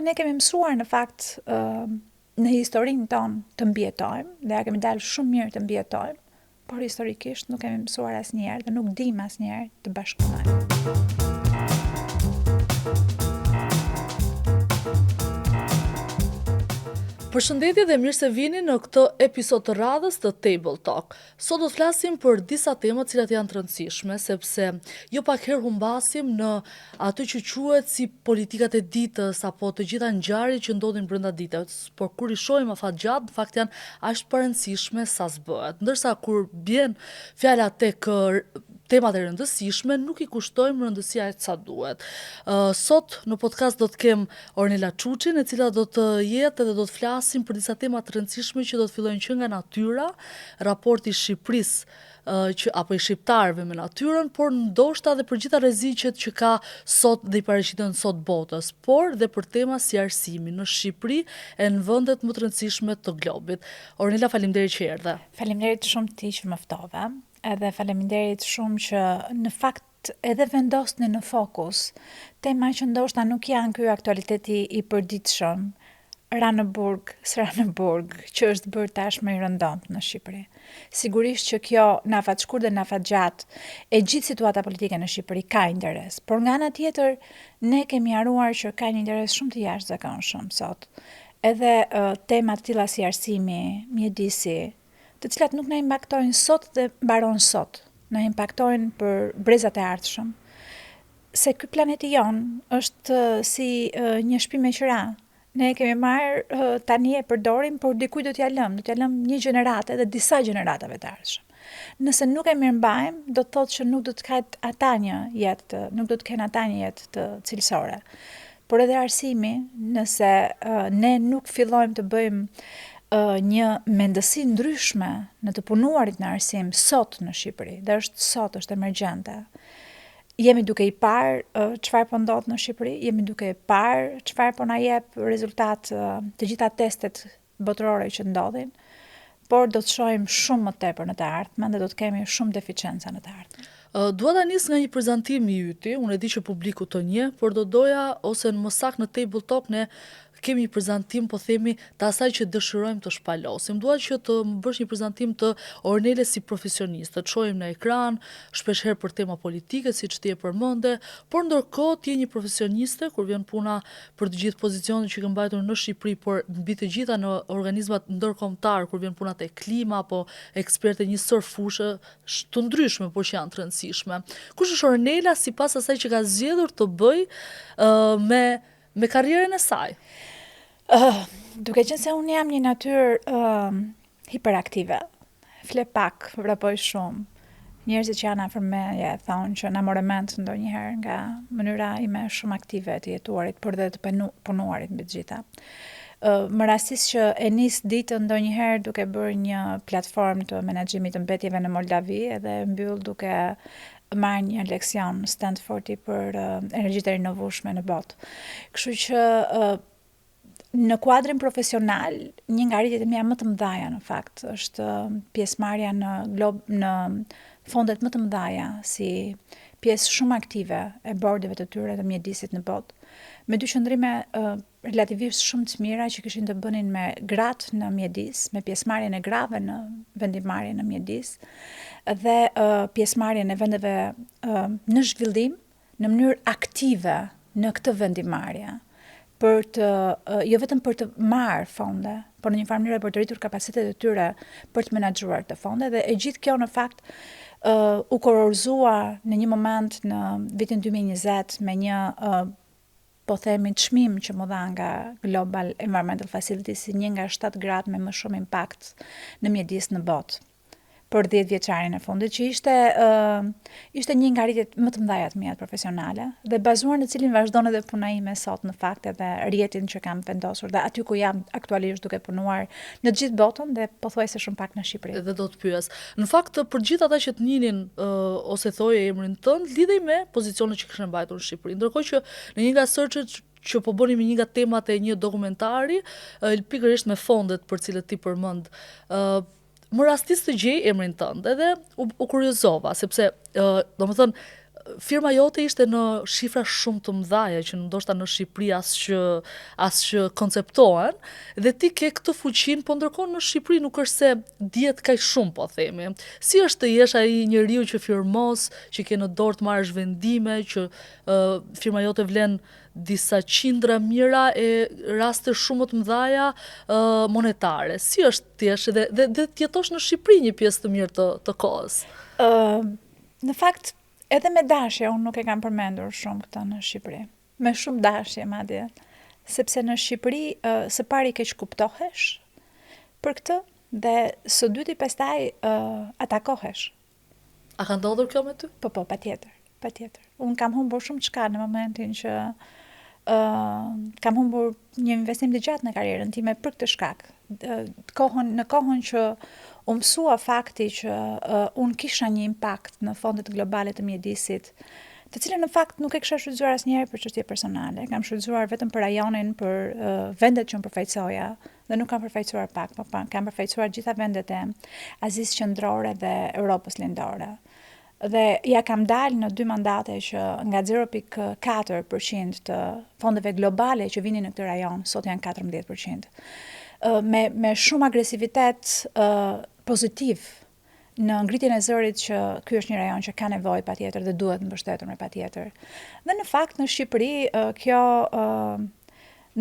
ne kemi mësuar në fakt në historinë tonë të mbijetojmë, dhe ja kemi dalë shumë mirë të mbijetojmë, por historikisht nuk kemi mësuar asnjëherë dhe nuk dim asnjëherë të bashkëpunojmë. Përshëndetje dhe mirë se vini në këtë episod të radhës të Table Talk. Sot do të flasim për disa tema të cilat janë të rëndësishme, sepse jo pak herë humbasim në atë që quhet si politikat e ditës apo të gjitha ngjarjet që ndodhin brenda ditës, por kur i shohim afatgjatë, në fakt janë aq të rëndësishme sa s'bëhet. Ndërsa kur bjen fjala tek temat e rëndësishme, nuk i kushtojmë rëndësia aq sa duhet. Sot në podcast do të kem Ornela Çuçin, e cila do të jetë dhe do të flasim për disa tema të rëndësishme që do të fillojnë që nga natyra, raporti i Shqipërisë apo i shqiptarëve me natyrën, por ndoshta edhe për gjitha rreziqet që ka sot dhe i paraqiten sot botës, por dhe për tema si arsimi në Shqipëri e në vendet më të rëndësishme të globit. Ornela, faleminderit që erdhe. Faleminderit shumë ti që më ftove, edhe faleminderit shumë që në fakt edhe vendosni në fokus tema që ndoshta nuk janë ky aktualiteti i përditshëm, Ranëburg, Sranëburg, që është bërë tashmë i rëndomt në Shqipëri. Sigurisht që kjo në afat shkurt dhe në afat gjatë e gjithë situata politike në Shqipëri ka interes, por nga ana tjetër ne kemi haruar që ka një interes shumë të jashtëzakonshëm sot. Edhe tema të tilla si arsimi, mjedisi, të cilat nuk na impaktojnë sot dhe mbaron sot, na impaktojnë për brezat e ardhshëm. Se ky planeti jon është si një shtëpi me qira. Ne kemi marrë tani e përdorim, por dikujt do t'ja lëm një gjenerate dhe disa gjeneratave të ardhshëm. Nëse nuk e mirëmbajmë, do të thotë që nuk do të ketë ata një jetë të cilësore. Por edhe arsimi, nëse ne nuk fillojmë të bëjmë një mendësi ndryshme në të punuarit në arsim sot në Shqipëri, dhe është emergjente. Jemi duke i parë çfarë po ndodh në Shqipëri, jemi duke i parë çfarë po na jep rezultat të gjitha testet botërore që ndodhin, por do të shohim shumë më tepër në të ardhmen dhe do të kemi shumë deficienca në të ardhmen. Dua ta nis nga një prezantim i yti, unë e di që publiku të njeh, por do doja ose në më saktë në Table Talk ne kemi një prezantim, po themi, të asaj që dëshirojmë të shpalosim. Dua që të më bësh një prezantim të Orneles si profesioniste, të shohim në ekran, shpeshherë për tema politike, siç ti e përmende, por ndërkohë ti je një profesioniste kur vjen puna për të gjithë pozicionet që ke mbajtur në Shqipëri, por mbi të gjitha në organizmat ndërkombëtar, kur vjen puna te klima apo ekspertë një sër fushë të ndryshme, por që janë të rëndësishme. Kush është Ornela sipas asaj që ka zgjedhur të bëj me karrierën e saj? Duke qenë se unë jam një natyrë hiperaktive, fle pak, vrapoj shumë. Njerëzit që janë afër meje thonë që na morë mend ndonjëherë nga mënyra ime shumë aktive të jetuarit, por dhe të punuarit mbi të gjitha. Më rastis që e nis ditën ndonjëherë duke bërë një platformë të menaxhimit të mbetjeve në Moldavi edhe mbyll duke marrë një leksion Stanfordi për energjitë e rinovueshme në botë. Kështu që në kuadrin profesional, një nga arritjet e mia më të mëdha në fakt është pjesëmarrja në fondet më të mëdha si pjesë shumë aktive e bordeve të tyre të mjedisit në botë, me dy qëndrime relativisht shumë të mira që kishin të bënin me gratë në mjedis, me pjesëmarrjen e grave në vendimmarrje në mjedis, dhe pjesëmarrjen e vendeve në zhvillim në mënyrë aktive në këtë vendimmarrje, jo vetëm për të marrë fonde, por në një farë mënyrë për të rritur kapacitetet e tyre për të menaxhuar të fonde, dhe e gjithë kjo në fakt u kororzua në një moment në vitin 2020 me një po themi çmim që më dha nga Global Environmental Facility si një nga 7 gratë me më shumë impakt në mjedis në botë për 10 vjeçarin e fundit, që ishte një nga arritjet më të mëdha të mia profesionale dhe bazuar në cilin vazhdon edhe puna ime sot në fakt, edhe rrjetin që kam vendosur dhe aty ku jam aktualisht duke punuar në të gjithë botën dhe pothuajse shumë pak në Shqipëri. Dhe do të pyes. Në fakt për gjithë ata që të njihnin ose thoje emrin tënd, lidhej me pozicionet që kishin mbajtur në Shqipëri. Ndërkohë që në një nga searchet që po bënim një nga temat e një dokumentari, pikërisht me fondet për cilët ti përmend, më rastis të gjej emrin tënd edhe u kuriozova, sepse domethënë firma jote ishte në shifra shumë të mëdhaja që ndoshta në Shqipëri as që konceptohen, dhe ti ke këtë fuqinë, po ndërkohë në Shqipëri nuk është se dihet kaq shumë, po themi. Si është të jesh ai njeriu që firmos, që ke në dorë të marrësh vendime, që firma jote vlen disa qindra mijëra e raste shumë të mëdhaja monetare. Si është ti dhe të jetosh në Shqipëri një pjesë të mirë të kohës? Në fakt, edhe me dashje, unë nuk e kam përmendur shumë këta në Shqipëri. Me shumë dashje, madje. Sepse në Shqipëri, së pari keq kuptohesh për këtë, dhe së dyti pastaj atakohesh. A ka ndodhur kjo me ty? Po, patjetër. Unë kam humbur shumë çka në momentin që kam humbur një investim të gjatë në karrierën time për këtë shkak. Në kohën që u mësua fakti që unë kisha një impakt në fondet globale të mjedisit, të cilën në fakt nuk e kisha shfrytzuar asnjëherë për çështje personale. Kam shfrytzuar vetëm për rajonin, për vendet që më përfaqësoja, dhe nuk kam përfaqësuar pak, po kam përfaqësuar gjitha vendet e Azisë Qendrore dhe Europës Lindore. Dhe ja kam dalë në 2 mandate që nga 0.4% të fondeve globale që vinin në këtë rajon, sot janë 14%. Me shumë agresivitet pozitiv në ngritjen e zërit që ky është një rajon që ka nevojë patjetër dhe duhet mbështetur me patjetër. Dhe në fakt në Shqipëri kjo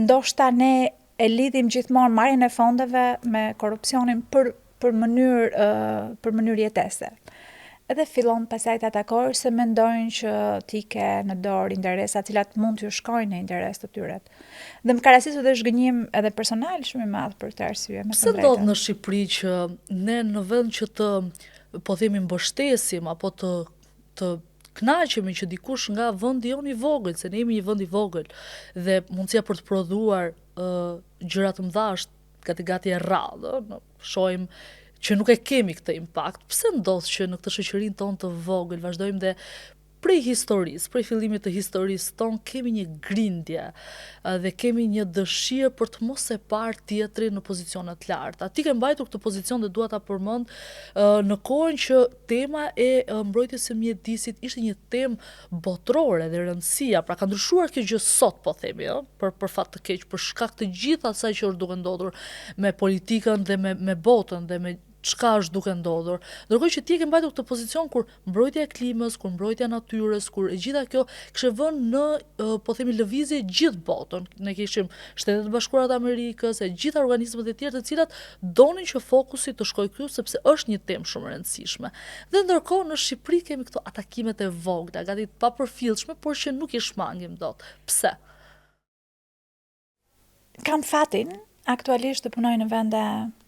ndoshta ne e lidhim gjithmonë marrjen e fondeve me korrupsionin për mënyrë jetese. Edhe fillon pasaj të atakosh se mendojnë që ti ke në dorë interesa cilat mund t'ju shkojnë në interes të tyre. Dhe më ka rastisur dhe zhgënjim edhe personal shumë i madh për këtë arsye. Pse ndodh në Shqipëri që ne në vend që të po themi mbështesim apo të kënaqemi që dikush nga vendi jon i vogël, se ne jemi një vend i vogël dhe mundësia për të prodhuar gjëra të mëdha është gati e rrallë, shohim që nuk e kemi këtë impakt. Pse ndodh që në këtë shoqërinë tonë të vogël vazhdojmë dhe prej historisë, prej fillimit të historisë tonë kemi një grindje dhe kemi një dëshirë për të mos e parë tjetrin në pozicione të larta. Ti ke mbajtur këtë pozicion dhe dua ta përmend në kohën që tema e mbrojtjes së mjedisit ishte një temë botërore dhe rëndësia, pra ka ndryshuar kjo gjë sot, po themi, për fat të keq, për shkak të gjithë asaj që është duke ndodhur me politikën dhe me botën dhe me çka është duke ndodhur. Ndërkohë që ti e ke mbajtur këtë pozicion kur mbrojtja e klimës, kur mbrojtja e natyrës, kur e gjitha kjo kishte vënë në po themi lëvizje gjithë botën. Ne kishim Shtetet e Bashkuara të Amerikës, e gjitha organizmat e tjerë të cilat donin që fokusi të shkojë këtu sepse është një temë shumë e rëndësishme. Dhe ndërkohë në Shqipëri kemi këto atakimet e vogla, gati të papërfillshme, por që nuk i shmangim dot. Pse? Kam fatin aktualisht të punoj në vende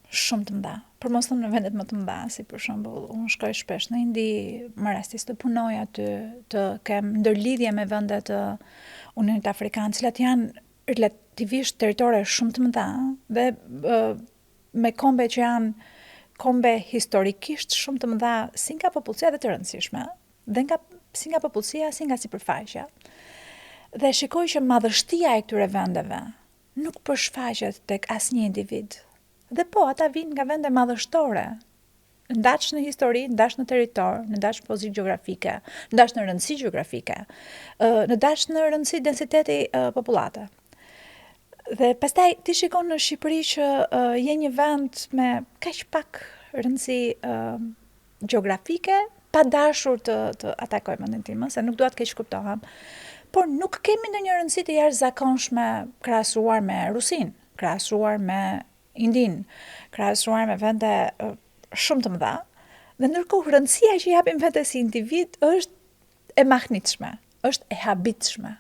shumë të mëdha. Për mos thënë në vendet më të mëdha, si për shembull, unë shkoj shpesh në Indi, më rastis të punoj aty, të kem ndërlidhje me vende të Unionit Afrikan, cilat janë relativisht teritore shumë të mëdha dhe me kombe që janë kombe historikisht shumë të mëdha, si nga popullsia dhe të rëndësishme, dhe si nga popullsia, si nga sipërfaqja. Dhe shikoj që madhështia e këtyre vendeve nuk përshfaqet tek asnjë individ. Dhe po, ata vinë nga vende madhështore, ndaç në histori, ndaç në territor, ndaç në pozitë gjeografike, ndaç në rëndësi gjeografike, ndaç në rëndësi densiteti popullate. Dhe pastaj ti shikon në Shqipëri që je një vend me kaq pak rëndësi gjeografike, pa dashur të atakoj mendin tim, se nuk dua të keq kuptohem, por nuk kemi ndonjë rëndësi të jashtëzakonshme krahasuar me Rusinë, krahasuar me Indin, krahasuar me vende shumë të mëdha, dhe ndërkohë rëndësia që japim vetes si individ është e mahnitshme, është e habitshme.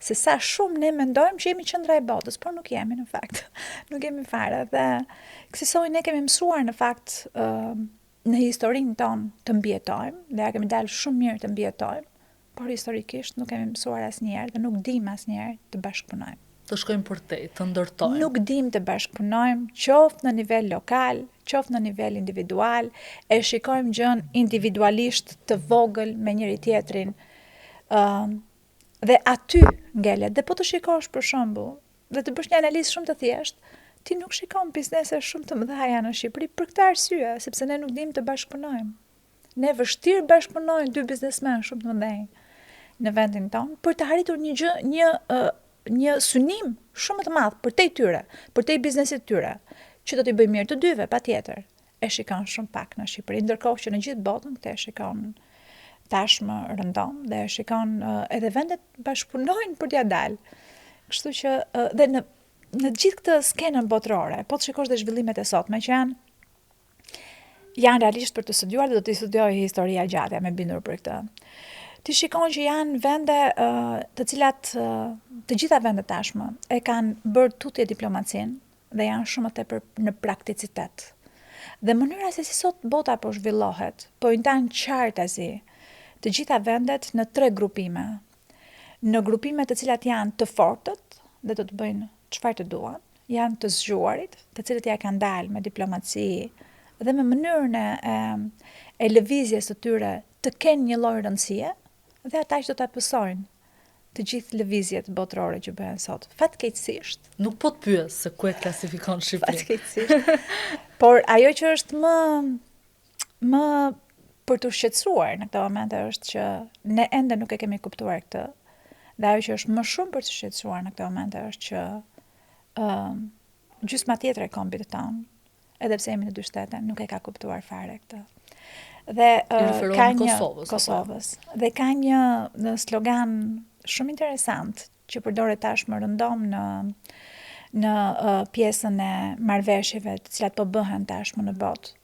Se sa shumë ne mendojmë që jemi qendra e botës, por nuk jemi në fakt. Nuk jemi fare dhe kësaj ne kemi mësuar në fakt në historinë tonë të mbijetojmë, dhe ja kemi dalë shumë mirë të mbijetojmë, por historikisht nuk kemi mësuar asnjëherë dhe nuk dim asnjëherë të bashkëpunojmë. Të shkojmë përtej, të ndërtojmë. Nuk dim të bashkëpunojmë, qoftë në nivel lokal, qoftë në nivel individual, e shikojmë gjën individualisht të vogël me njëri tjetrin. Dhe aty ngelet, dhe po të shikosh për shembull, dhe të bësh një analizë shumë të thjeshtë, ti nuk shikon biznese shumë të mëdha në Shqipëri për këtë arsye, sepse ne nuk dim të bashkëpunojmë. Ne vështirë bashkëpunojmë 2 biznesmen shumë të mëdhenj. në vendin tonë për të arritur një synim shumë të madh për te tyre, për te biznesit tyre, që do t'i bëjë mirë të dyve, patjetër. E shikon shumë pak në Shqipëri, ndërkohë që në gjithë botën këtë e shikon tashmë rëndom dhe e shikon edhe vendet bashkëpunojnë për t'ia dalë. Kështu që dhe në gjithë këtë skenën botërore, po të shikosh dhe zhvillimet e sotme që janë realisht për të studiuar dhe do të studioj historia gjatë, jam e bindur për këtë. Ti shikon që janë vende të cilat të gjitha vendet tashmë e kanë bërë tutje diplomacin dhe janë shumë të tepër në prakticitet. Dhe mënyra se si sot bota po zhvillohet, po janë qartazi të gjitha vendet në 3 grupime. Në grupime të cilat janë të fortët dhe do të bëjnë çfarë të duan, janë të zgjuarit, të cilët ja kanë dalë me diplomaci dhe me mënyrën e lëvizjes së tyre të kenë një lloj rëndësie, dhe ata që do ta pësojnë të gjithë lëvizjet botërore që bëhen sot. Fatkeqësisht. Nuk po të pyes se ku e klasifikon Shqipërinë. Fatkeqësisht. Por ajo që është më për të shqetësuar në këtë moment është që ne ende nuk e kemi kuptuar këtë. Dhe ajo që është më shumë për të shqetësuar në këtë moment është që gjysma tjetër e kombit tonë, edhe pse jemi në 2 shtete, nuk e ka kuptuar fare këtë. Dhe ka një Kosovës. Dhe ka një slogan shumë interesant që përdoret tashmë rëndom në pjesën e marrëveshjeve të cilat po bëhen tashmë në botë.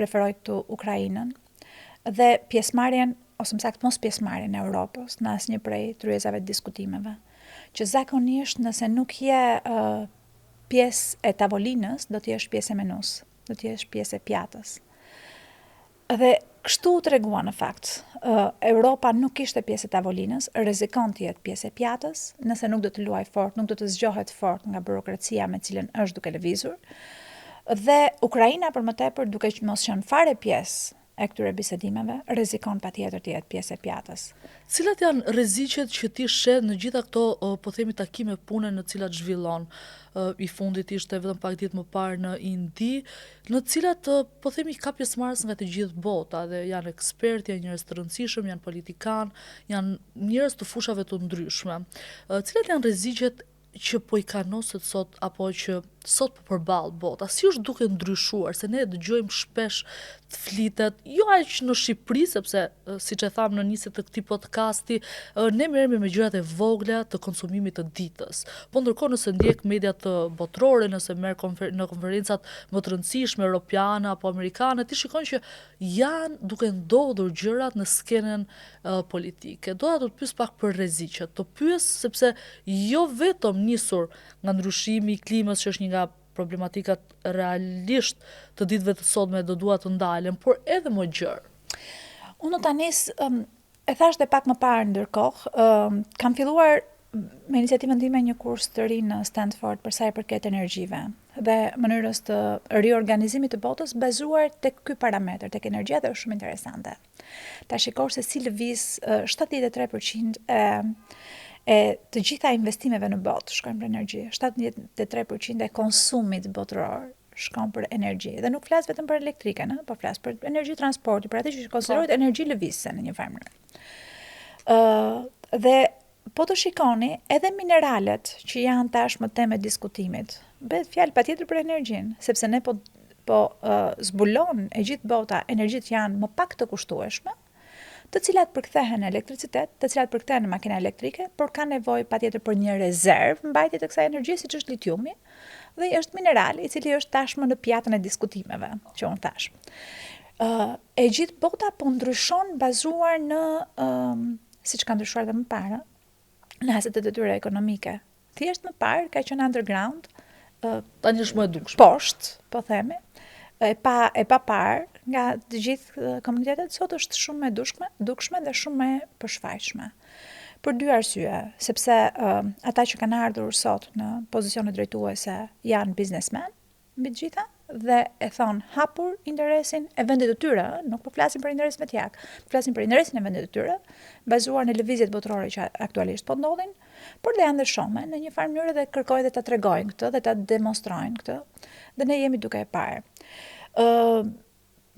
Referoj këtu Ukrainën dhe pjesëmarrjen ose më saktë mos pjesëmarrjen e Europës në asnjë prej tryezave të diskutimeve, që zakonisht nëse nuk je pjesë e tavolinës, do të jesh pjesë e menus, do të jesh pjesë e pjatës. Dhe kështu u tregua në fakt. Europa nuk ishte pjesë e tavolinës, rrezikon të jetë pjesë e pjatës, nëse nuk do të luaj fort, nuk do të zgjohet fort nga burokracia me cilën është duke lëvizur. Dhe Ukraina për më tepër, duke që mos qenë fare pjesë e këtyre bisedimeve, rrezikon patjetër të jetë pjesë e pjatës. Cilat janë rreziqet që ti sheh në gjitha këto po themi takime pune në cilat zhvillon? I fundit ishte vetëm pak ditë më parë në Indi, në cilat po themi ka pjesëmarrës nga të gjithë bota dhe janë ekspertë, janë njerëz të rëndësishëm, janë politikan, janë njerëz të fushave të ndryshme. Cilat janë rreziqet që po i kanoset sot apo që sot po përball bota? Si është duke ndryshuar, se ne dëgjojmë shpesh të flitet, jo aq në Shqipëri, sepse siç e tham në nisje të këtij podcasti, ne merremi me gjërat e vogla të konsumimit të ditës. Po ndërkohë nëse ndjek mediat botërore, nëse merr në konferencat më të rëndësishme europiane apo amerikane, ti shikon që janë duke ndodhur gjërat në skenën politike. Doja të pyes pak për rreziqet. Të pyes sepse jo vetëm nisur nga ndryshimi i klimës, që është një nga problematikat realisht të ditëve të sotme do dua të ndalen, por edhe më gjërë. Unë ta nis, e thash dhe pak më parë ndërkohë, kam filluar me iniciativën time një kurs të ri në Stanford për sa i përket energjive dhe mënyrës të riorganizimit të botës bazuar tek ky parametër, tek energjia, dhe është shumë interesante. Ta shikosh se si lëviz 73% e të gjitha investimeve në botë shkojnë për energji. 73% e konsumit botëror shkon për energji. Dhe nuk flas vetëm për elektrikën, po flas për energji transporti, për atë që konsiderohet energji lëvizse në një farë mënyrë. Dhe po të shikoni edhe mineralet që janë tashmë temë diskutimit. Bëhet fjalë patjetër për energjinë, sepse ne po zbulon e gjithë bota energjitë janë më pak të kushtueshme, të cilat përkthehen në elektricitet, të cilat përkthehen në makina elektrike, por ka nevojë patjetër për një rezervë mbajtje të kësaj energjie, siç është litiumi, dhe është mineral i cili është tashmë në pjatën e diskutimeve, që unë thash. E gjithë bota po ndryshon bazuar në siç ka ndryshuar dhe më parë, në hasetet e tyre ekonomike. Thjesht më parë ka qenë underground, tani është më e dukshme. Poshtë, po themi, e pa parë nga të gjithë komunitetet, sot është shumë e dukshme dhe shumë e përshfaqshme. Për 2 arsye, sepse ata që kanë ardhur sot në pozicione drejtuese janë biznesmen, mbi të gjitha, dhe e thon hapur interesin e vendit të tyre, nuk po flasin për interesin vetjak, flasin për interesin e vendit të tyre, bazuar në lëvizjet botërore që aktualisht po ndodhin, por dhe janë dhe shumë në një farë mënyrë dhe kërkojnë dhe ta tregojnë këtë dhe ta demonstrojnë këtë, dhe ne jemi duke e parë.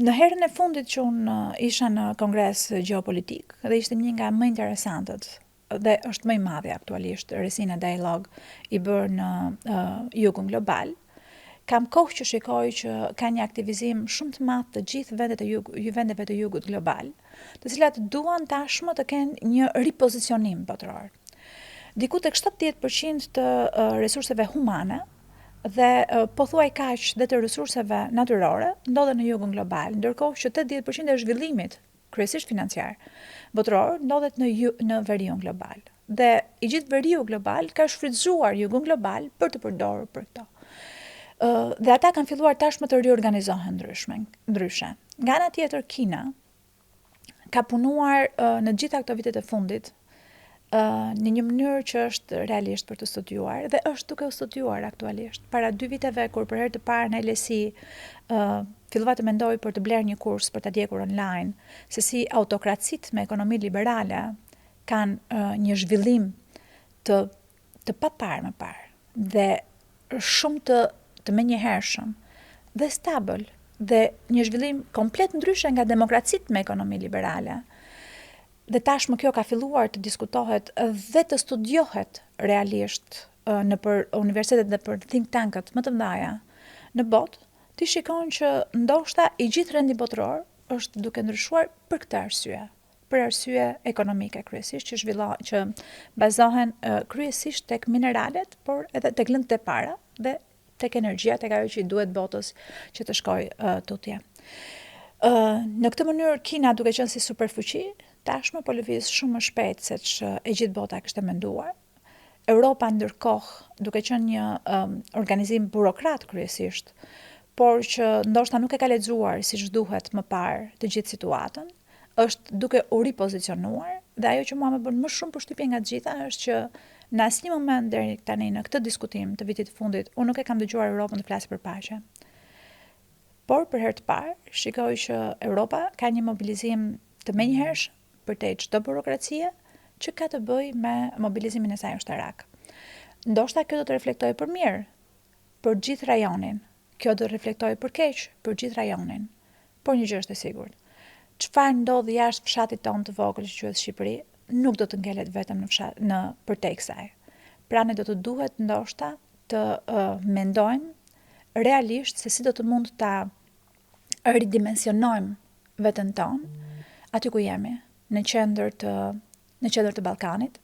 Në herën e fundit që unë isha në kongres geopolitik dhe ishte një nga më interesantët dhe është më i madhi aktualisht Resina Dialogue i bërë në jugun global, kam kohë që shikoj që ka një aktivizim shumë të madh të gjithë vendeve të jugut global, të cilat duan tashmë të kenë një ripozicionim botëror. Diku tek 70% të resurseve humane dhe pothuaj kaq dhe të resurseve natyrore ndodhen në jugun global, ndërkohë që 80% e zhvillimit, kryesisht financiar, botëror ndodhet në veriun global. Dhe i gjithë veriu global ka shfrytzuar jugun global për të përdorur për këto. Dhe ata kanë filluar tashmë të riorganizohen ndryshe. Nga ana tjetër, Kina ka punuar në gjitha këto vitet e fundit në një mënyrë që është realisht për të studiuar dhe është duke u studiuar aktualisht. Para 2 viteve, kur për herë të parë në LSI fillova të mendoj për të blerë një kurs për të djegur online, se si autokracitë me ekonomi liberale kanë një zhvillim të paparë më parë dhe shumë të menjëhershëm dhe stabil dhe një zhvillim komplet ndryshe nga demokracitë me ekonomi liberale. Dhe tashmë kjo ka filluar të diskutohet dhe të studiohet realisht në për universitetet dhe për think tankët më të mëdha në botë, ti shikon që ndoshta i gjithë rendi botëror është duke ndryshuar për këtë arsye. Për arsye ekonomike kryesisht që bazohen kryesisht tek mineralet, por edhe tek lëndët e para dhe tek energjia, tek ajo që i duhet botës që të shkojë tutje. Në këtë mënyrë Kina, duke qenë si superfuqi, tashmë po lëviz shumë më shpejt se që e gjithë bota kishte menduar. Europa ndërkohë, duke qenë një organizim burokrat kryesisht, por që ndoshta nuk e ka lexuar siç duhet më parë të gjithë situatën, është duke u ripozicionuar dhe ajo që mua më bën më shumë përshtypje nga të gjitha është që në asnjë moment deri tani në këtë diskutim të vitit të fundit, unë nuk e kam dëgjuar Europën të flasë për paqe. Por për herë të parë, shikoj që Europa ka një mobilizim të menjëhershëm përtej çdo burokracie që ka të bëjë me mobilizimin e saj ushtarak. Ndoshta kjo do të reflektojë për mirë për gjithë rajonin. Kjo do të reflektojë për keq për gjithë rajonin. Por një gjë është e sigurt. Çfarë ndodh jashtë fshatit tonë të vogël që quhet Shqipëri, nuk do të ngelet vetëm në përtej kësaj. Pra ne do të duhet ndoshta të mendojmë realisht se si do të mund ta ridimensionojmë veten tonë aty ku jemi, në qendër të Ballkanit,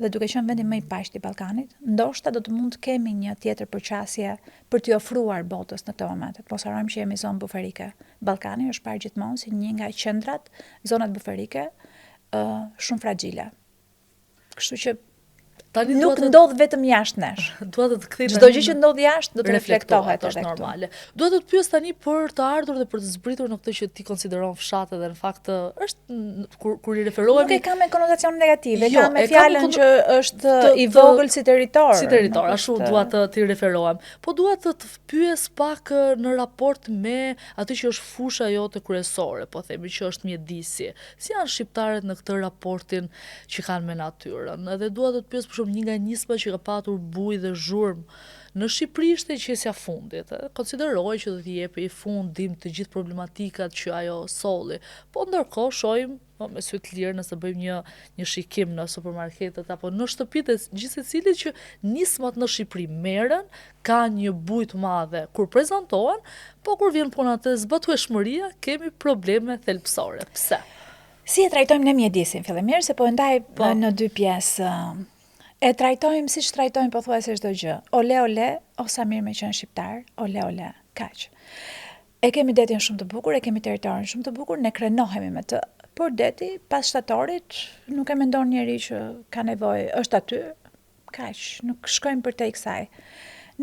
dhe duke qenë vendi më i paqët i Ballkanit, ndoshta do të mund të kemi një tjetër përqasje për t'i ofruar botës në këtë moment. Mos harrojmë që jemi zonë buferike. Ballkani është parë gjithmonë si një nga qendrat, zonat buferike shumë fragjile. Kështu që Tani nuk ndodh vetëm jashtë nesh. Duhet të kthej Çdo gjë që ndodh jashtë do të reflektohet është edhe normale. Duhet të pyes tani për të ardhur dhe për të zbritur në këtë që ti konsideron fshat dhe në fakt është kur i referohemi. Nuk e kam me konotacion negative, Jo, kam me e kam fjalën që është i vogël si territor. Si territor, ashtu dua të referohem. Po dua të pyes pak në raport me atë që është fusha jote kryesore, po themi që është mjedisi. Si janë shqiptarët në këtë raportin që kanë me natyrën? Edhe dua të pyes për një nga nisma që ka patur bujë dhe zhurmë në Shqipëri ishte qesja fundit. Konsideroj që do t'i jepë i fundim të gjithë problematikat që ajo solli. Po ndërkohë shohim me sy të lirë nëse bëjmë një shikim në supermarketet apo në shtëpitë gjithsecilit që nismat në Shqipëri merren, kanë një bujë të madhe kur prezantohen, po kur vjen puna te zbatueshmëria kemi probleme thelbësore. Pse? Si e trajtojmë ne mjedisin fillimisht, se po e ndaj në dy pjesë. E trajtojmë siç trajtojmë pothuajse çdo gjë. Ole, o sa mirë me qenë shqiptar, ole, kaq. E kemi detin shumë të bukur, e kemi territorin shumë të bukur, ne krenohemi me të. Por deti pas shtatorit nuk e mendon njeri që ka nevojë, është aty, kaq, nuk shkojmë përtej kësaj.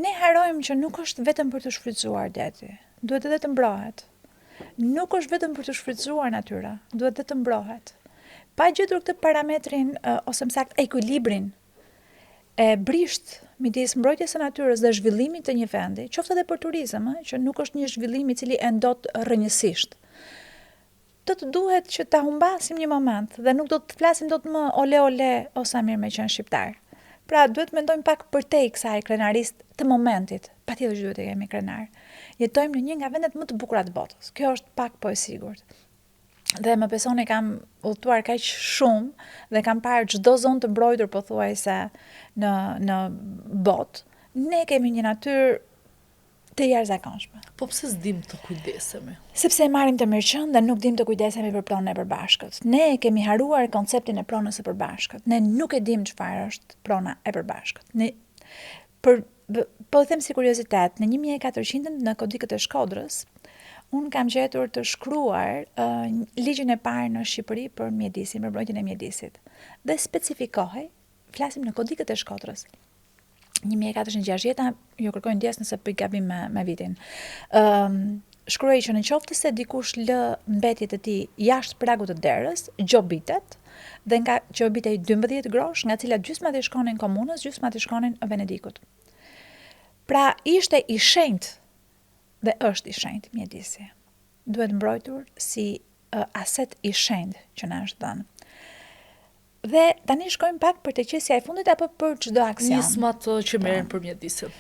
Ne harrojmë që nuk është vetëm për të shfrytzuar deti, duhet edhe të mbrohet. Nuk është vetëm për të shfrytzuar natyra, duhet edhe të mbrohet. Pa gjetur këtë parametrin ose më saktë ekuilibrin e brisht midis mbrojtjes së natyrës dhe zhvillimit të një vendi, qoftë edhe për turizëm, që nuk është një zhvillim i cili e ndot rrënjësisht. Do të duhet që ta humbasim një moment dhe nuk do të flasim dot më ole o sa mirë me qenë shqiptar. Pra duhet mendojmë pak përtej kësaj krenarisë të momentit, patjetër që duhet të kemi krenar. Jetojmë në një nga vendet më të bukura të botës. Kjo është pak po e sigurt. Dhe më besoni kam udhëtuar kaq shumë dhe kam parë çdo zonë të mbrojtur pothuajse në botë. Ne kemi një natyrë të jashtëzakonshme. Po pse s'dim të kujdesemi? Sepse e marrim të mirëqen dhe nuk dim të kujdesemi për pronën e përbashkët. Ne kemi haruar konceptin e pronës së përbashkët. Ne nuk e dim çfarë është prona e përbashkët. Po them si kuriozitet, në 1400 në kodikët e Shkodrës, unë kam gjetur të shkruar ligjin e parë në Shqipëri për mjedisin, për mbrojtjen e mjedisit. Dhe specifikohej, flasim në kodikët e Shkodrës. 1460, ju kërkoj ndjes nëse bëj gabim me vitin. Shkruaj që në qoftë se dikush lë mbetjet e tij jashtë pragut të derës, gjobitet, dhe nga gjobitej 12 grosh, nga cilat gjysmat i shkonin komunës, gjysmat i shkonin Venedikut. Pra ishte i shenjtë dhe është i shenjtë mjedisi. Duhet mbrojtur si aset i shenjtë që na është dhënë. Dhe tani shkojmë pak për të qesja e fundit apo për çdo aksion. Nismat që merren për mjedisin.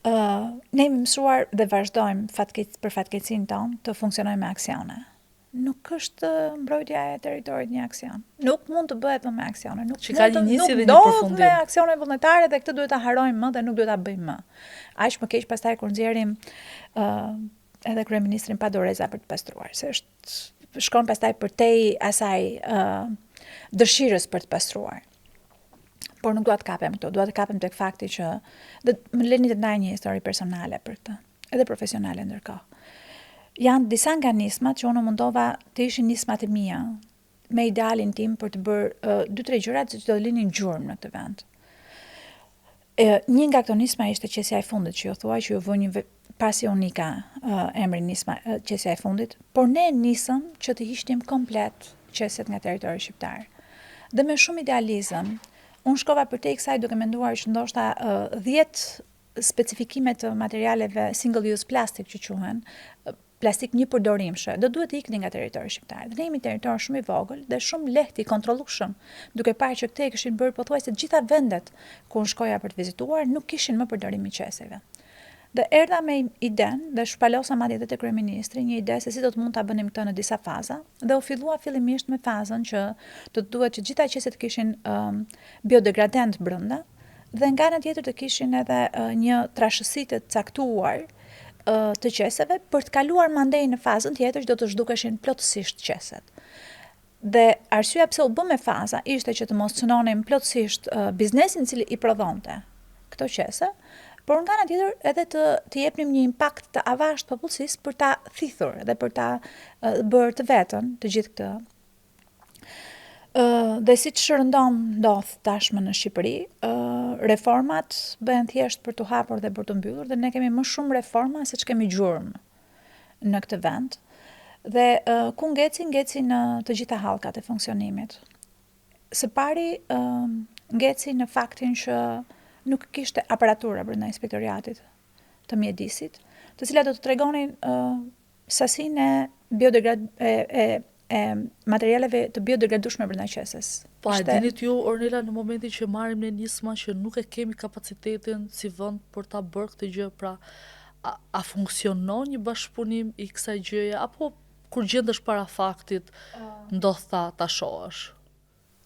Ne jemi mësuar dhe vazhdojmë për fatkeqësinë tonë të funksionojmë me aksione. Nuk është mbrojtja e territorit një aksion. Nuk mund të bëhet me aksione. Nuk që ka një nisje dhe një përfundim. Me aksione vullnetare dhe këtë duhet ta harojmë më dhe nuk duhet ta bëjmë më. Aq më keq pastaj kur nxjerrim edhe kryeministrin pa doreza për të pastruar, se shkon pastaj përtej asaj dëshirës për të pastruar. Por nuk dua të kapem këto, dua të kapem tek fakti që më leni të ndaj një histori personale për këtë, edhe profesionale ndërkohë. Janë disa nga nismat që unë mundova të ishin nismat e mia, me idealin tim për të bërë 2-3 gjërat që do të linin gjurmë në këtë vend. Një nga këto nisma ishte qesja e fundit që ju thuaj, që ju vë një pasi unika emri nisma qesja e fundit, por ne nisëm që të hiqnim komplet qeset nga territori shqiptar. Dhe me shumë idealizëm, unë shkova përtej kësaj duke menduar që ndoshta 10 specifikime të materialeve single use plastic që quhen, plastik një përdorimshë, do duhet të iknin nga territori shqiptar. Dhe ne jemi territor shumë i vogël dhe shumë lehtë i kontrollueshëm, duke parë që këtej kishin bërë pothuajse të gjitha vendet ku unë shkoja për të vizituar nuk kishin më përdorimin e qeseve. Dhe erdha me idenë dhe shpalosa madje edhe te kryeministri një ide se si do të mund ta bënim këtë në disa faza dhe u fillua fillimisht me fazën që do të duhet që gjitha qeset kishin biodegradant brenda dhe nga ana tjetër të kishin edhe një trashësi të caktuar të qeseve për të kaluar mandej në fazën tjetër që do të zhdukeshin plotësisht qeset. Dhe arsyeja pse u bë me faza ishte që të mos cënonim plotësisht biznesin i cili i prodhonte këto qese, por nga ana tjetër edhe të jepnim një impakt të avashtë popullsisë për ta thithur dhe për ta bërë të vetën të gjithë këtë. Dhe si që ndodh tashmë në Shqipëri, reformat bëhen thjesht për të hapur dhe për të mbyllur dhe ne kemi më shumë reforma se që kemi gjurmë në këtë vend. Dhe ku ngeci në të gjitha hallkat e funksionimit. Së pari ngeci në faktin që nuk kishte aparatura brenda inspektoriatit të mjedisit, të cilat do të tregonin sasinë e materialeve të biodegradueshme brenda qeses. Po a dinit ju, Ornela, në momentin që marrim ne nisma që nuk e kemi kapacitetin si vend për ta bërë këtë gjë, pra a funksionon një bashkëpunim i kësaj gjëje apo kur gjendesh para faktit ndodh ta shohësh?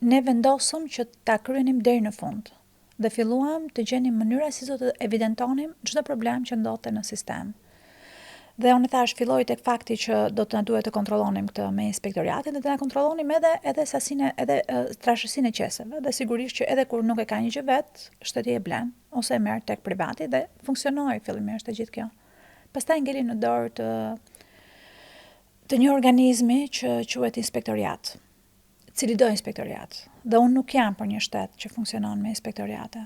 Ne vendosëm që ta kryenim deri në fund dhe filluam të gjenim mënyra si do të evidentonim çdo problem që ndodhte në sistem. Dhe unë thash filloi tek fakti që do të na duhet të kontrollonim këtë me inspektoriatin dhe të na kontrollonim edhe sasinë edhe trashësinë e qeseve dhe sigurisht që edhe kur nuk e ka një gjë vet, shteti e blen ose e merr tek privati dhe funksionoi fillimisht e gjithë kjo. Pastaj ngeli në dorë të një organizmi që quhet inspektoriat. Cili do inspektoriat. Dhe unë nuk jam për një shtet që funksionon me inspektoriate.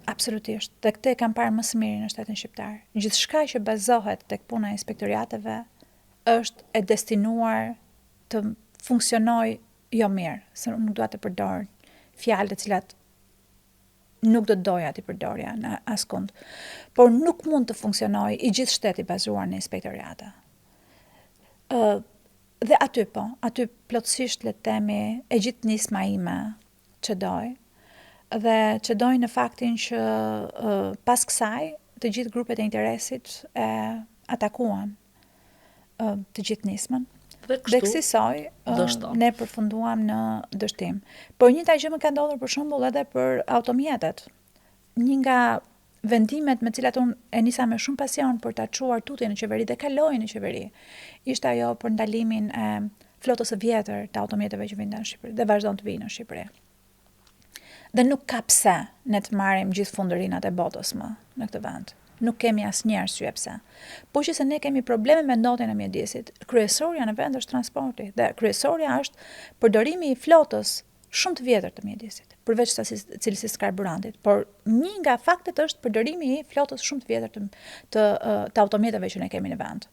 Absolutisht. Dhe këtë kam parë më së miri në shtetin shqiptar. Gjithçka që bazohet tek puna e inspektoriateve është e destinuar të funksionojë jo mirë, se unë nuk dua të përdor fjalë të cilat nuk do të doja të përdorja në askund. Por nuk mund të funksionojë i gjithë shteti bazuar në inspektoriate. Dhe aty plotësisht le të themi e gjithë nisma ime që doj, dhe që doj në faktin që pas kësaj të gjithë grupet e interesit e atakuan të gjithë nismën. Dhe kësaj ne përfunduam në dështim. Por njëjta gjë më ka ndodhur për shembull edhe për automjetet. Një nga vendimet me cilat unë e nisa me shumë pasion për ta çuar tutje në qeveri dhe kaloi në qeveri, ishte ajo për ndalimin e flotës së vjetër të automjeteve që vinden në Shqipëri dhe vazhdon të vinë në Shqipëri. Dhe nuk ka pse ne të marrim gjithë fundërinat e botës më në këtë vend. Nuk kemi asnjë arsye pse. Po që se ne kemi probleme me ndotjen e mjedisit, kryesorja në vend është transporti dhe kryesorja është përdorimi i flotës shumë të vjetër të mjedisit, përveç cilësisë karburantit, por një nga faktet është përdorimi i flotës shumë të vjetër të automjeteve që ne kemi në vend.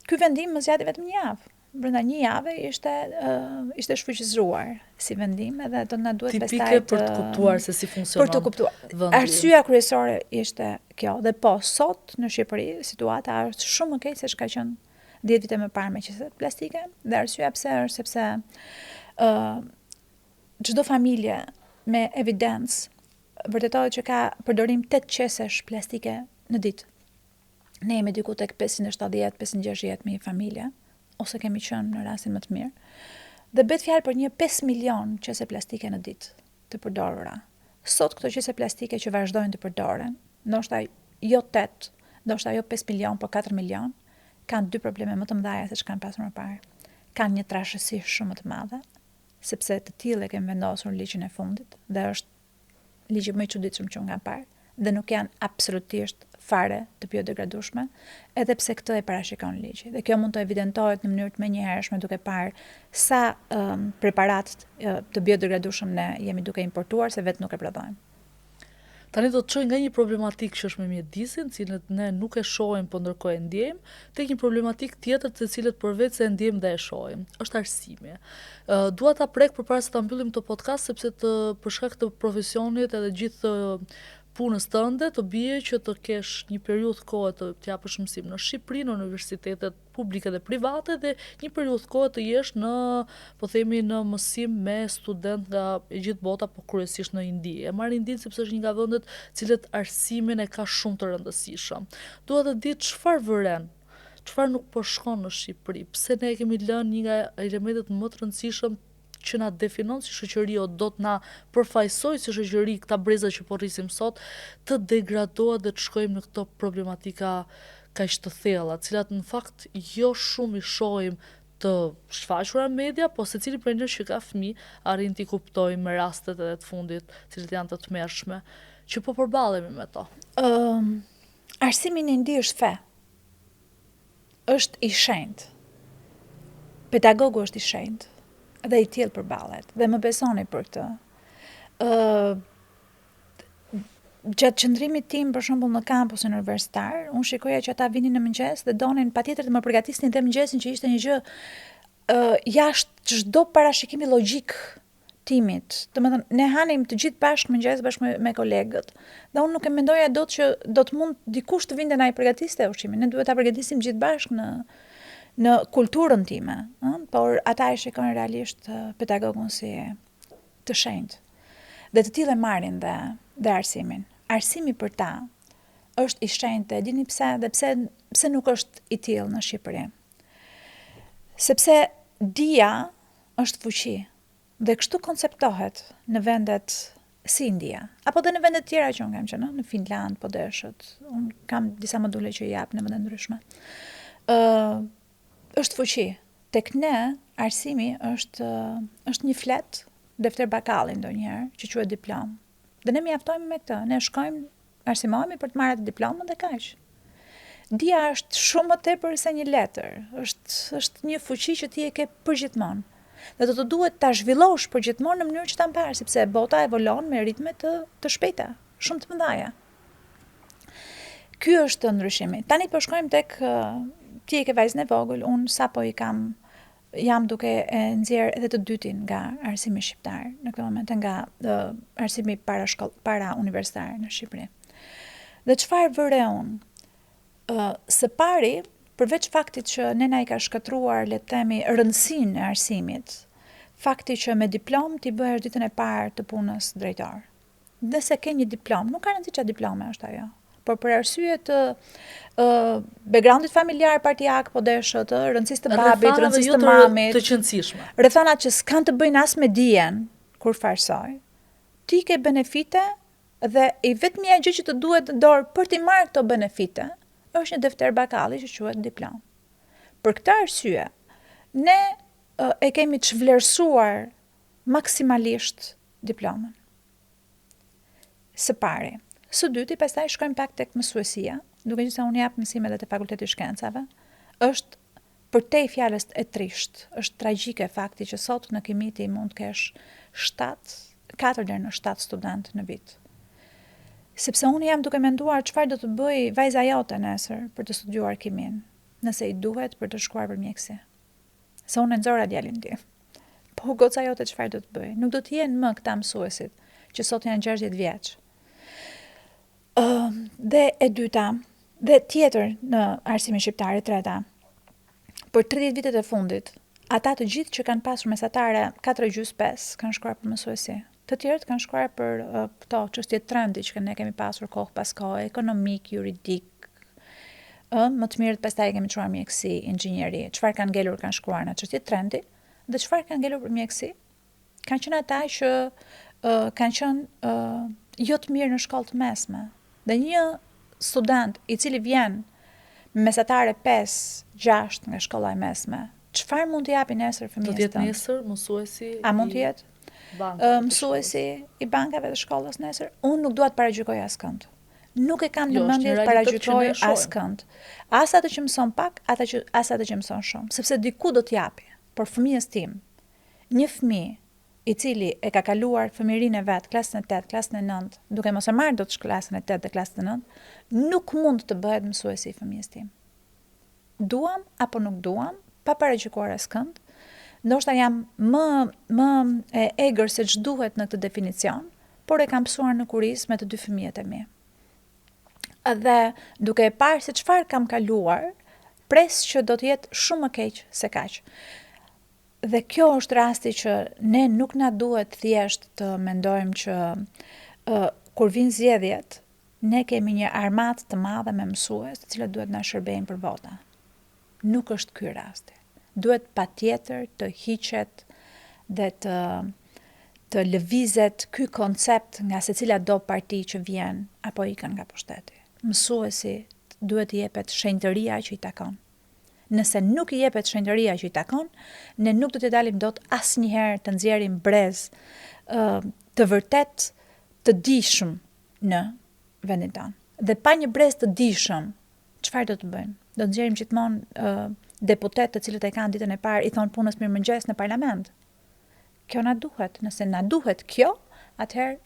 Ky vendim më zgjati vetëm një javë. Brenda një jave ishte shfuqizruar si vendim edhe do na duhet pastaj tipike për të kuptuar se si funksionon. Për të kuptuar. Arsyeja kryesore ishte kjo dhe po sot në Shqipëri situata është shumë më keq se çka qenë 10 vite më parë me qeset plastike dhe arsyeja pse është sepse çdo familje me evidencë vërtetohet që ka përdorim 8 qesesh plastike në ditë. Ne jemi diku tek 570-560.000 familje, ose kemi qenë në rastin më të mirë, dhe bëhet fjalë për një 5 milion qese plastike në ditë të përdorura. Sot këto qese plastike që vazhdojnë të përdoren, ndoshta jo 8, ndoshta jo 5 milion, por 4 milion, kanë dy probleme më të mëdha se ç'kanë pasur më parë. Kanë një trashësi shumë më të madhe, sepse të tillë kemi vendosur në ligjin e fundit dhe është ligji më i çuditshëm që unë kam parë dhe nuk janë absolutisht fare të biodegradueshme, edhe pse këtë e parashikon ligji. Dhe kjo mund të evidentohet në mënyrë të menjëhershme duke parë sa preparat të biodegradueshëm ne jemi duke importuar se vetë nuk e prodhojmë. Tani do të çojmë nga një problematikë që është me mjedisin, cilët ne nuk e shohim, po ndërkohë e ndjejmë, tek një problematikë tjetër të cilët përveç se e ndjejmë dhe e shohim. Është arsimi. Dua ta prek përpara se ta mbyllim këtë podcast sepse për shkak të profesionit edhe gjithë punës tënde të bie që të kesh një periudhë kohë të japësh mësim në Shqipëri, në universitetet publike dhe private dhe një periudhë kohë të jesh në, po themi, në mësim me student nga e gjithë bota, po kryesisht në Indi. E marr Indinë sepse është një nga vendet cilët arsimin e ka shumë të rëndësishëm. Dua të di çfarë vëren, çfarë nuk po shkon në Shqipëri, pse ne kemi lënë një nga elementet më të rëndësishëm që na definon si shoqëri o do të na përfaqësoj si shoqëri këta breza që po rrisim sot, të degradohet dhe të shkojmë në këto problematika kaq të thella, cilat në fakt jo shumë i shohim të shfaqura në media, po secili prej nesh që ka fëmijë arrin t'i kuptojë me rastet edhe të fundit, cilët janë të tmerrshme, që po përballemi me to. Arsimi në Indi është fe. Është i shenjtë. Pedagogu është i shenjtë. Dhe i tillë përballet, dhe më besoni për këtë. Gjatë qëndrimit tim, për shembull në kampusin universitar, unë shikoja që ata vinin në mëngjes dhe donin patjetër të më përgatisnin dhe mëngjesin që ishte një gjë jashtë çdo parashikimi logjik timit. Domethënë, ne hanim të gjithë bashkë mëngjes bashkë me kolegët, dhe unë nuk e mendoja dot që do të mund dikush të vinte na i përgatiste ushqimin. Ne duhet ta përgatisim gjithë bashkë në kulturën time, por ata e shikojnë realisht pedagogun si të shenjtë. Dhe të tillë e marrin dhe arsimin. Arsimi për ta është i shenjtë, e dini pse dhe pse nuk është i tillë në Shqipëri. Sepse dia është fuqi dhe kështu konceptohet në vendet si India, apo dhe në vendet tjera që unë kam qenë, në Finland, po deshët. Unë kam disa module që jap në vende ndryshme. Është fuqi. Tek ne, arsimi është një flet, defter bakalli ndonjëherë, që quhet diplom. Dhe ne mjaftojmë me këtë. Ne shkojmë, arsimohemi për të marrë atë diplomën dhe kaq. Dia është shumë më tepër se një letër. Është një fuqi që ti e ke përgjithmonë. Dhe do të duhet ta zhvillosh përgjithmonë në mënyrë që ta mbarësh, sepse bota evolon me ritme të shpejta, shumë të mëdha. Ky është ndryshimi. Tani po shkojmë tek ti e ke vajzën e vogël, unë sapo jam duke e nxjerr edhe të dytin nga arsimi shqiptar në këtë moment, nga arsimi para universitar në Shqipëri. Dhe çfarë vëre unë? Së pari, përveç faktit që nena i ka shkatruar, le të themi, rëndësinë e arsimit, fakti që me diplom ti bëhesh ditën e parë të punës drejtor. nëse ke një diplomë, nuk ka rëndësi çfarë diplome është ajo. Por për arsye të backgroundit familjar partijak, po deshë të rëndësisë të babit, rëndësisë të mamit, të qëndësishme. rrethana që s'kan të bëjnë as me dijen kur farsoj, ti ke benefite dhe i vetmja gjë që të duhet në dorë për t'i marrë këto benefite është një defter bakalli që quhet diplomë. Për këtë arsye, ne e kemi të çvlerësuar maksimalisht diplomën. Së pari. Së dyti, pastaj shkojmë pak tek mësuesia, duke që se unë jap mësime dhe te Fakulteti i Shkencave, është përtej fjalës e trisht, është tragjike fakti që sot në kimiti mund të kesh 4 deri në 7 student në vit. Sepse unë jam duke menduar çfarë do të bëj vajza jote nesër për të studiuar kimin, nëse i duhet për të shkuar për mjeksi. Se unë e nxora djalin tim. Po goca jote çfarë do të bëj? Nuk do të jenë më këta mësuesit, që sot janë 60 vjeç. Dhe e dyta, dhe tjetër në arsimin shqiptar, e treta, për 30 vitet e fundit, ata të gjithë që kanë pasur mesatare 4,5 kanë shkruar për mësuesi. Të tjerët kanë shkruar për këto çështje trendi që ne kemi pasur kohë pas kohe, ekonomik, juridik, më të mirët pastaj kemi çuar mjeksi, inxhinieri. Çfarë kanë ngelur kanë shkruar në çështje trendi, dhe çfarë kanë ngelur për mjeksi? Kanë qenë ata që kanë qenë jo të mirë në shkollë të mesme. Dhe një student i cili vjen me mesatare 5-6 nga shkolla e mesme, çfarë mund të japi nesër fëmijës? Do të jetë nesër mësuesi? A mund të jetë? Mësuesi i bankave të shkollës nesër? Unë nuk dua të paragjykoj askënd. Nuk e kam në mendje të paragjykoj askënd. As atë që mëson pak, as atë që mëson shumë, sepse diku do t'japi. Por fëmijës tim, një fëmijë i cili e ka kaluar fëmijërinë e vet, klasën e 8, klasën e 9, duke mos e marrë dot klasën e 8 dhe klasën e 9, nuk mund të bëhet mësuesi i fëmijës tim. Duam apo nuk duam, pa paragjykuar askënd, ndoshta jam më e egër se ç'duhet në këtë definicion, por e kam mësuar në kuris me të dy fëmijët e mi. Dhe duke e parë se çfarë kam kaluar, pres që do të jetë shumë më keq se kaq. Dhe kjo është rasti që ne nuk na duhet thjesht të mendojmë që kur vinë zgjedhjet, ne kemi një armatë të madhe me mësues, të cilët duhet na shërbejnë për vota. Nuk është ky rasti. Duhet patjetër të hiqet dhe të lëvizet ky koncept nga secila do parti që vjen apo ikën nga pushteti. Mësuesi duhet i jepet shenjtëria që i takon. Nëse nuk i jepet shenjtëria që i takon, ne nuk do të dalim dot asnjëherë të nxjerrim brez të vërtet të dijshëm në vendin tonë. Dhe pa një brez të dijshëm, çfarë do të bëjmë? Do të nxjerrim gjithmonë deputet të cilët e kanë ditën e parë i thon punës mirëmëngjes në parlament. Kjo na duhet. Nëse na duhet kjo, atëherë,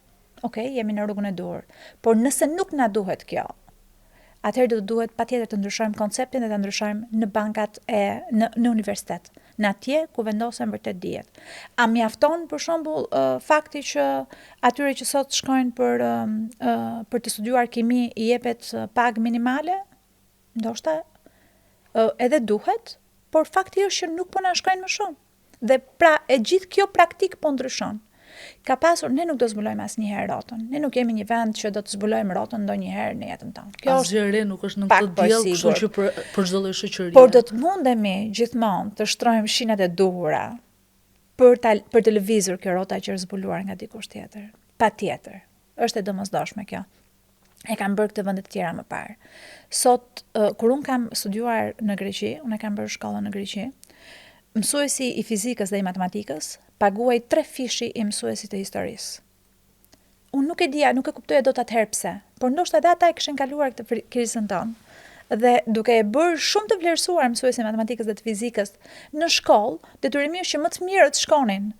okay, jemi në rrugën e duhur. Por nëse nuk na duhet kjo, atëherë do të duhet patjetër të ndryshojmë konceptin dhe të ndryshojmë në bankat në universitet, në atje ku vendosen vërtet dijet. A mjafton për shembull fakti që atyre që sot shkojnë për të studiuar kimi i jepet pagë minimale? Ndoshta edhe duhet, por fakti është që nuk po na shkojnë më shumë. Dhe pra e gjithë kjo praktik po ndryshon. Ka pasur, ne nuk do zbulojmë asnjëherë rrotën. Ne nuk jemi një vend që do të zbulojmë rrotën ndonjëherë në jetën tonë. Kjo asgjë re nuk është në këtë diell, kështu që për çdo lloj shoqërie. Por do të mundemi gjithmonë të shtrojmë shinat e duhura për të lëvizur kjo rrota që është zbuluar nga dikush tjetër. Patjetër. Është e domosdoshme kjo. E kam bërë këtë vende të tjera më parë. Sot, kur unë kam studiuar në Greqi, unë e kam bërë shkollën në Greqi, mësuesi i fizikës dhe i matematikës paguaj 3 fishi i mësuesit të historisë. Unë nuk e dija, nuk e kuptoja dot atëherë pse, por ndoshta edhe ata e kishin kaluar këtë krizën tonë. Dhe duke e bërë shumë të vlerësuar mësuesin e matematikës dhe të fizikës në shkollë, detyrimisht që më të mirët shkonin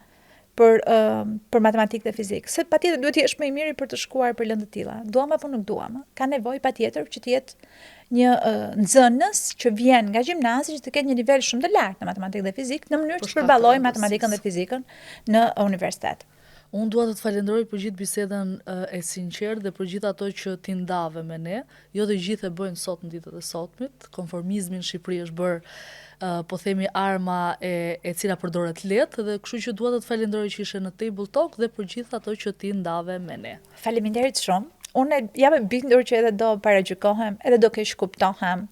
për matematikë dhe fizikë. Se patjetër duhet të jesh më i miri për të shkuar për lëndë të tilla. Duam apo nuk duam? Ka nevojë patjetër që të jetë një nxënës që vjen nga gjimnazi që të ketë një nivel shumë të lartë në matematikë dhe fizikë në mënyrë që të përballojë matematikën dhe fizikën në universitet. Unë dua të të falenderoj për gjithë bisedën e sinqertë dhe për gjithë ato që ti ndave me ne. Jo të gjithë e bëjnë sot në ditët e sotmit. Konformizmi në Shqipëri është bërë po themi arma e cila përdoret lehtë dhe kështu që dua të të falenderoj që ishe në Table Talk dhe për gjithë ato që ti ndave me ne. Faleminderit shumë. Unë jam e bindur që edhe do paragjykohem, edhe do keq kuptohem.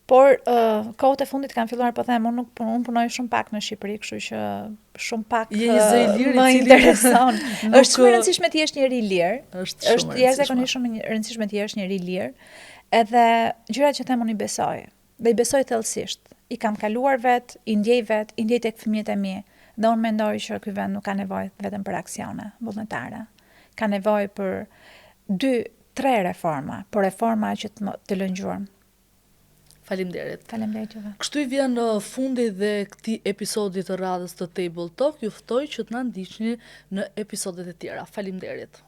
Por kohët e fundit kanë filluar, po them, unë punoj shumë pak në Shqipëri, kështu që shumë pak më intereson. Është shumë e rëndësishme të jesh njeri i lirë. Është jashtëzakonisht shumë e rëndësishme të jesh njeri i lirë. Edhe gjërat që them unë i besoj. Dhe i besoj thellësisht. I kam kaluar vet, i ndjej tek fëmijët e mi. Dhe unë mendoj që ky vend nuk ka nevojë vetëm për aksione vullnetare. Ka nevojë për 2-3 reforma, por reforma që të lënë gjurmë. Faleminderit. Faleminderit juve. Kështu i vjen në fundi dhe këtij episodi të radhës të Table Talk. Ju ftoj që të na ndiqni në episodet e tjera. Faleminderit.